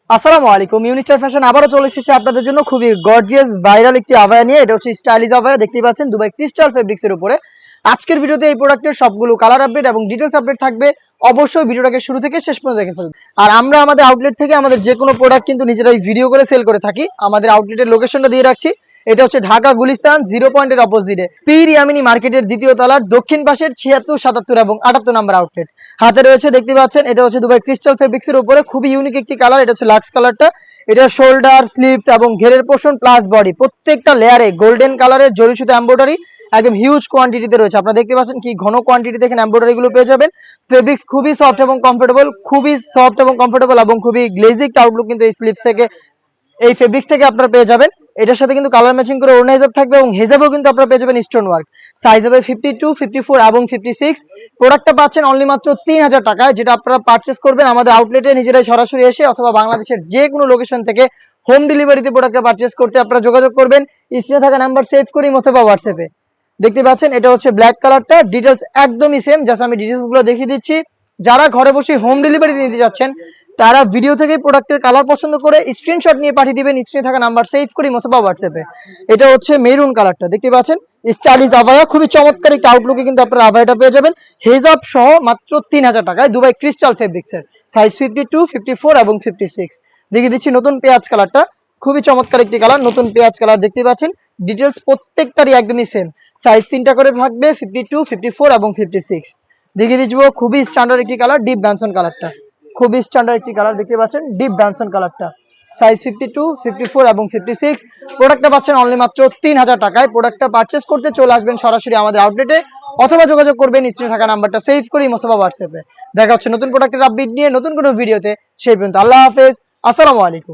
আসসালামু আলাইকুম। ইউনিস্টার ফ্যাশন আবারও চলে এসেছে আপনাদের জন্য খুবই গর্জিয়াস ভাইরাল একটি আভায়া নিয়ে। এটা হচ্ছে স্টাইলিশ আভায়া, দেখতেই পাচ্ছেন দুবাই ক্রিস্টাল ফেব্রিক্স এর উপরে। আজকের ভিডিওতে এই প্রোডাক্টের সবগুলো কালার আপডেট এবং ডিটেলস আপডেট থাকবে। অবশ্যই ভিডিওটাকে শুরু থেকে শেষ পর্যন্ত দেখে ফেলুন। আর আমরা আমাদের আউটলেট থেকে আমাদের যে কোনো প্রোডাক্ট কিন্তু নিজেরাই ভিডিও করে সেল করে থাকি। আমাদের আউটলেটের লোকেশনটা দিয়ে রাখছি। এটা হচ্ছে ঢাকা গুলিস্তান 0 পয়েন্টের অপোজিটে পীর ইয়ামিনী মার্কেটের দ্বিতীয় তলার দক্ষিণ পাশের 76, 77 এবং 78 নম্বর আউটলেট। হাতে রয়েছে, দেখতে পাচ্ছেন, এটা হচ্ছে দুবাই ক্রিস্টাল ফেব্রিক্স এর উপরে খুবই ইউনিক একটি কালার। এটা হচ্ছে লাক্স কালারটা। এটা শোল্ডার, স্লিভস এবং ঘেরের পোর্শন প্লাস বডি প্রত্যেকটা লেয়ারে গোল্ডেন কালারের জরি সুতো এমব্রয়ডারি একদম হিউজ কোয়ান্টিটিতে রয়েছে। আপনারা দেখতে পাচ্ছেন কি ঘন কোয়ান্টিটিতে এখানে এমব্রয়ডারি গুলো পেয়ে যাবেন। ফেব্রিক্স খুবই সফট এবং কমফোর্টেবল, খুবই সফট এবং কমফোর্টেবল এবং খুবই গ্লেজি একটা আউটলুক কিন্তু এই স্লিভ থেকে, এই ফেব্রিক্স থেকে আপনারা পেয়ে যাবেন। এটার সাথে কিন্তু কালার ম্যাচিং করে ওড়না হিজাব থাকবে এবং হিজাবেও কিন্তু আপনারা পেয়ে যাবেন স্টোন ওয়ার্ক। সাইজ হবে 52, 54 এবং 56। প্রোডাক্টটা পাচ্ছেন অনলি মাত্র 3000 টাকায়, যেটা আপনারা পারচেস করবেন আমাদের আউটলেটে নিজেরাই সরাসরি এসে অথবা বাংলাদেশের যে কোনো লোকেশন থেকে হোম ডেলিভারিতে প্রোডাক্টটা পারচেস করতে আপনারা যোগাযোগ করবেন স্ক্রিনে থাকা নাম্বার সেভ করি অথবা হোয়াটসঅ্যাপে। দেখতে পাচ্ছেন এটা হচ্ছে ব্ল্যাক কালারটা। ডিটেলস একদমই সেম, জাস্ট আমি ডিটেলস গুলো দেখিয়ে দিচ্ছি। যারা ঘরে বসে হোম ডেলিভারি নিতে যাচ্ছেন তারা ভিডিও থেকে প্রোডাক্টের কালার পছন্দ করে স্ক্রিনশট নিয়ে পাঠিয়ে দিবেন স্ক্রিনে থাকা নাম্বার সেভ করি অথবা হোয়াটসঅ্যাপে। এটা হচ্ছে মেরুন কালারটা, দেখতে পাচ্ছেন স্টাইলিশ আভায়া, খুবই চমৎকার একটা আউটলুকে কিন্তু আপনারা আভায়াটা পেয়ে যাবেন হেজাব সহ মাত্র 3000 টাকায় দুবাই ক্রিস্টাল ফেব্রিক্স এর। সাইজ 52, 54 এবং 56। দেখিয়ে দিচ্ছি নতুন পেঁয়াজ কালারটা, খুবই চমৎকার একটি কালার, নতুন পেঁয়াজ কালার। দেখতে পাচ্ছেন ডিটেলস প্রত্যেকটারই একদমই সেম। সাইজ 3টা করে থাকবে, 52, 54 এবং 56। দেখিয়ে দিব খুবই স্ট্যান্ডার্ড একটি কালার, ডিপ ব্যানসন কালারটা, খুবই স্ট্যান্ডার্ড একটি কালার। দেখতে পাচ্ছেন ডিপ ব্যানসন কালারটা। সাইজ 52, 54 এবং 56। প্রোডাক্টটা পাচ্ছেন অনলি মাত্র 3000 টাকায়। প্রোডাক্টটা পারচেস করতে চলে আসবেন সরাসরি আমাদের আউটলেটে অথবা যোগাযোগ করবেন স্ক্রিনে থাকা নাম্বারটা সেভ করি অথবা হোয়াটসঅ্যাপে। দেখা হচ্ছে নতুন প্রোডাক্টের আপডেট নিয়ে নতুন কোনো ভিডিওতে। সেই পর্যন্ত আল্লাহ হাফেজ, আসসালামু আলাইকুম।